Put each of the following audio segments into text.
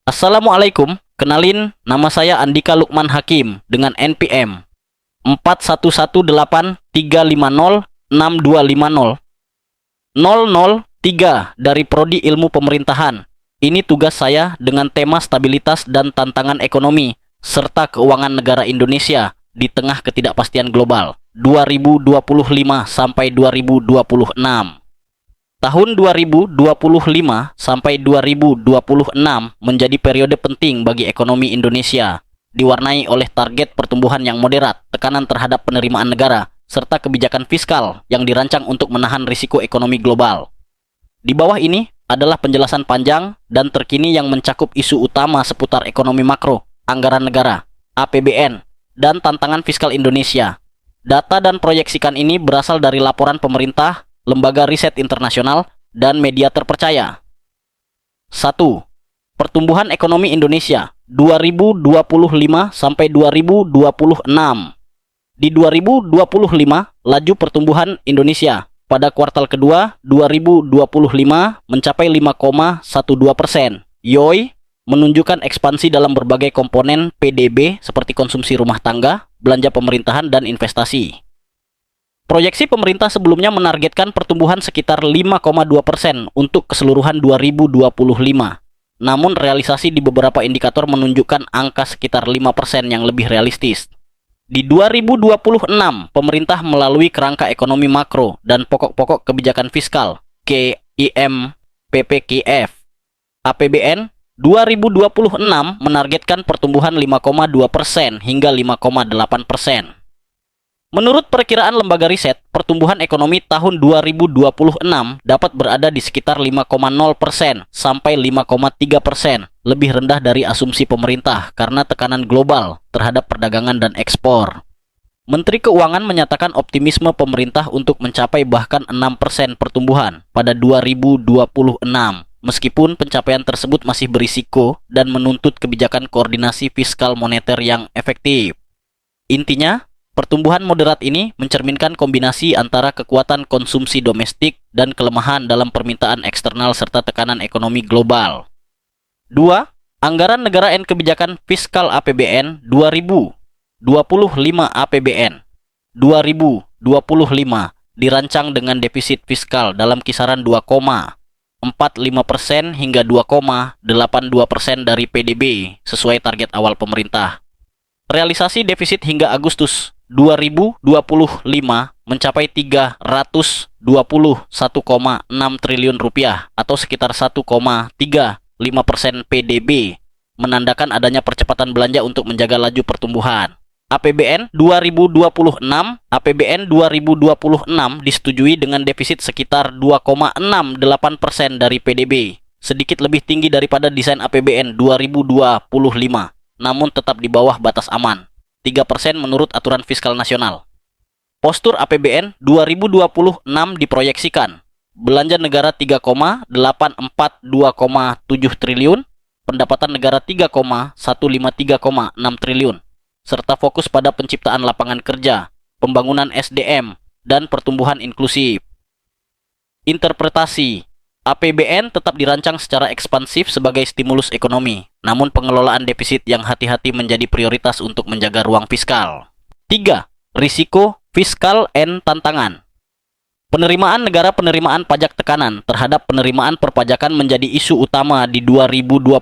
Assalamualaikum, kenalin nama saya Andika Lukman Hakim dengan NPM 41183506250003 dari Prodi Ilmu Pemerintahan. Ini tugas saya dengan tema stabilitas dan tantangan ekonomi serta keuangan negara Indonesia di tengah ketidakpastian global 2025 sampai 2026. Tahun 2025 sampai 2026 menjadi periode penting bagi ekonomi Indonesia, diwarnai oleh target pertumbuhan yang moderat, tekanan terhadap penerimaan negara, serta kebijakan fiskal yang dirancang untuk menahan risiko ekonomi global. Di bawah ini adalah penjelasan panjang dan terkini yang mencakup isu utama seputar ekonomi makro, anggaran negara, APBN, dan tantangan fiskal Indonesia. Data dan proyeksikan ini berasal dari laporan pemerintah, lembaga riset internasional, dan media terpercaya. 1. Pertumbuhan ekonomi Indonesia 2025 sampai 2026. Di 2025, laju pertumbuhan Indonesia pada kuartal kedua 2025 mencapai 5,12%. YoY menunjukkan ekspansi dalam berbagai komponen PDB seperti konsumsi rumah tangga, belanja pemerintahan, dan investasi. Proyeksi pemerintah sebelumnya menargetkan pertumbuhan sekitar 5,2% untuk keseluruhan 2025. Namun realisasi di beberapa indikator menunjukkan angka sekitar 5% yang lebih realistis. Di 2026, pemerintah melalui kerangka ekonomi makro dan pokok-pokok kebijakan fiskal KIM PPKF APBN 2026 menargetkan pertumbuhan 5,2% hingga 5,8%. Menurut perkiraan lembaga riset, pertumbuhan ekonomi tahun 2026 dapat berada di sekitar 5,0% sampai 5,3%, lebih rendah dari asumsi pemerintah karena tekanan global terhadap perdagangan dan ekspor. Menteri Keuangan menyatakan optimisme pemerintah untuk mencapai bahkan 6% pertumbuhan pada 2026, meskipun pencapaian tersebut masih berisiko dan menuntut kebijakan koordinasi fiskal moneter yang efektif. Intinya, pertumbuhan moderat ini mencerminkan kombinasi antara kekuatan konsumsi domestik dan kelemahan dalam permintaan eksternal serta tekanan ekonomi global. 2. Anggaran negara dan kebijakan fiskal APBN 2025 APBN 2025 dirancang dengan defisit fiskal dalam kisaran 2,45% hingga 2,82% dari PDB sesuai target awal pemerintah. Realisasi defisit hingga Agustus 2025 mencapai 321,6 triliun rupiah atau sekitar 1,35% PDB, menandakan adanya percepatan belanja untuk menjaga laju pertumbuhan. APBN 2026 disetujui dengan defisit sekitar 2,68% dari PDB, sedikit lebih tinggi daripada desain APBN 2025, namun tetap di bawah batas aman. 3% menurut aturan fiskal nasional. Postur APBN 2026 diproyeksikan belanja negara 3,842,7 triliun, pendapatan negara 3,153,6 triliun, serta fokus pada penciptaan lapangan kerja, pembangunan SDM, dan pertumbuhan inklusif. Interpretasi APBN tetap dirancang secara ekspansif sebagai stimulus ekonomi, namun pengelolaan defisit yang hati-hati menjadi prioritas untuk menjaga ruang fiskal. 3. Risiko fiskal and tantangan. Penerimaan negara penerimaan pajak tekanan terhadap penerimaan perpajakan menjadi isu utama di 2025,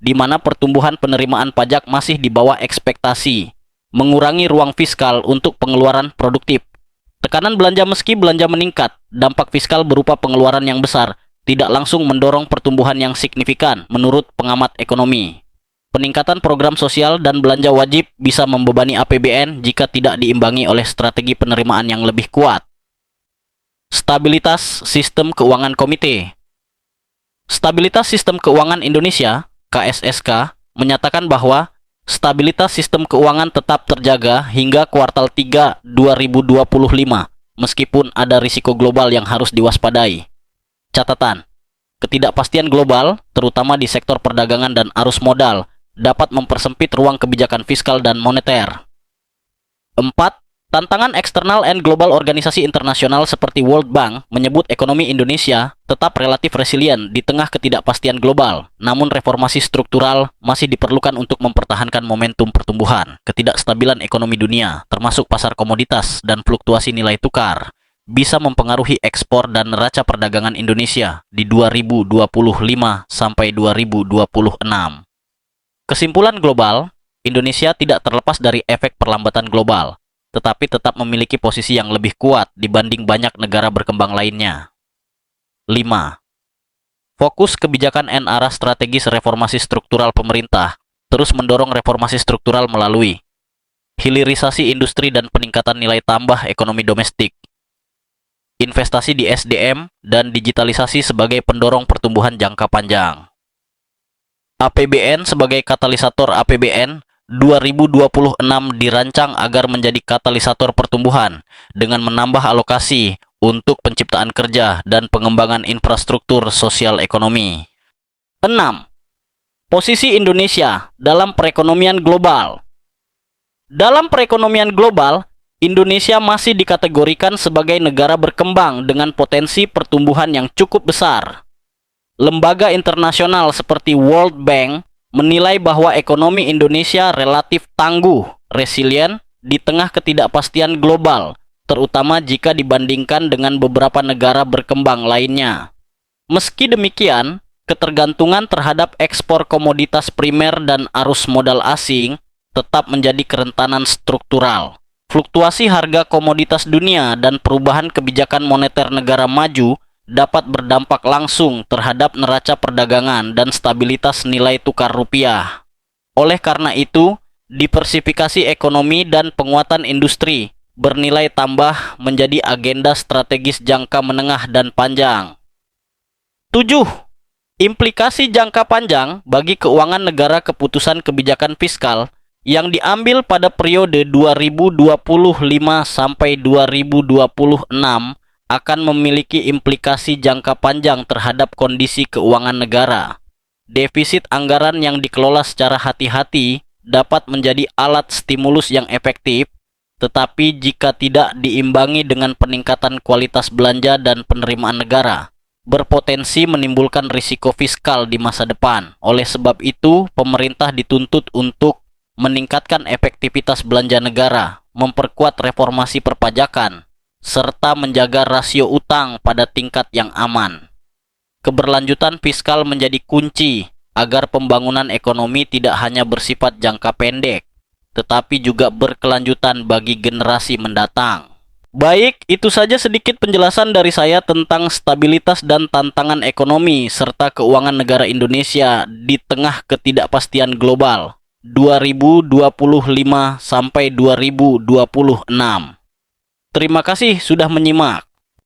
di mana pertumbuhan penerimaan pajak masih di bawah ekspektasi, mengurangi ruang fiskal untuk pengeluaran produktif. Tekanan belanja meski belanja meningkat, dampak fiskal berupa pengeluaran yang besar tidak langsung mendorong pertumbuhan yang signifikan menurut pengamat ekonomi. Peningkatan program sosial dan belanja wajib bisa membebani APBN jika tidak diimbangi oleh strategi penerimaan yang lebih kuat. Stabilitas Sistem Keuangan Komite. Stabilitas Sistem Keuangan Indonesia, KSSK, menyatakan bahwa stabilitas sistem keuangan tetap terjaga hingga kuartal 3 2025, meskipun ada risiko global yang harus diwaspadai. Catatan, ketidakpastian global, terutama di sektor perdagangan dan arus modal, dapat mempersempit ruang kebijakan fiskal dan moneter. 4. Tantangan eksternal and global organisasi internasional seperti World Bank menyebut ekonomi Indonesia tetap relatif resilient di tengah ketidakpastian global. Namun reformasi struktural masih diperlukan untuk mempertahankan momentum pertumbuhan. Ketidakstabilan ekonomi dunia, termasuk pasar komoditas dan fluktuasi nilai tukar, bisa mempengaruhi ekspor dan neraca perdagangan Indonesia di 2025 sampai 2026. Kesimpulan global, Indonesia tidak terlepas dari efek perlambatan global, tetapi tetap memiliki posisi yang lebih kuat dibanding banyak negara berkembang lainnya. 5. Fokus kebijakan dan arah strategis reformasi struktural pemerintah terus mendorong reformasi struktural melalui hilirisasi industri dan peningkatan nilai tambah ekonomi domestik, investasi di SDM dan digitalisasi sebagai pendorong pertumbuhan jangka panjang. APBN sebagai katalisator. APBN 2026 dirancang agar menjadi katalisator pertumbuhan dengan menambah alokasi untuk penciptaan kerja dan pengembangan infrastruktur sosial ekonomi. 6. Posisi Indonesia dalam perekonomian global. Dalam perekonomian global, Indonesia masih dikategorikan sebagai negara berkembang dengan potensi pertumbuhan yang cukup besar. Lembaga internasional seperti World Bank menilai bahwa ekonomi Indonesia relatif tangguh, resilient di tengah ketidakpastian global, terutama jika dibandingkan dengan beberapa negara berkembang lainnya. Meski demikian, ketergantungan terhadap ekspor komoditas primer dan arus modal asing tetap menjadi kerentanan struktural. Fluktuasi harga komoditas dunia dan perubahan kebijakan moneter negara maju dapat berdampak langsung terhadap neraca perdagangan dan stabilitas nilai tukar rupiah. Oleh karena itu, diversifikasi ekonomi dan penguatan industri bernilai tambah menjadi agenda strategis jangka menengah dan panjang. 7. Implikasi jangka panjang bagi keuangan negara. Keputusan kebijakan fiskal yang diambil pada periode 2025 sampai 2026 akan memiliki implikasi jangka panjang terhadap kondisi keuangan negara. Defisit anggaran yang dikelola secara hati-hati dapat menjadi alat stimulus yang efektif, tetapi jika tidak diimbangi dengan peningkatan kualitas belanja dan penerimaan negara, berpotensi menimbulkan risiko fiskal di masa depan. Oleh sebab itu, pemerintah dituntut untuk meningkatkan efektivitas belanja negara, memperkuat reformasi perpajakan, serta menjaga rasio utang pada tingkat yang aman. Keberlanjutan fiskal menjadi kunci agar pembangunan ekonomi tidak hanya bersifat jangka pendek, tetapi juga berkelanjutan bagi generasi mendatang. Baik, itu saja sedikit penjelasan dari saya tentang stabilitas dan tantangan ekonomi serta keuangan negara Indonesia di tengah ketidakpastian global 2025 sampai 2026. Terima kasih sudah menyimak.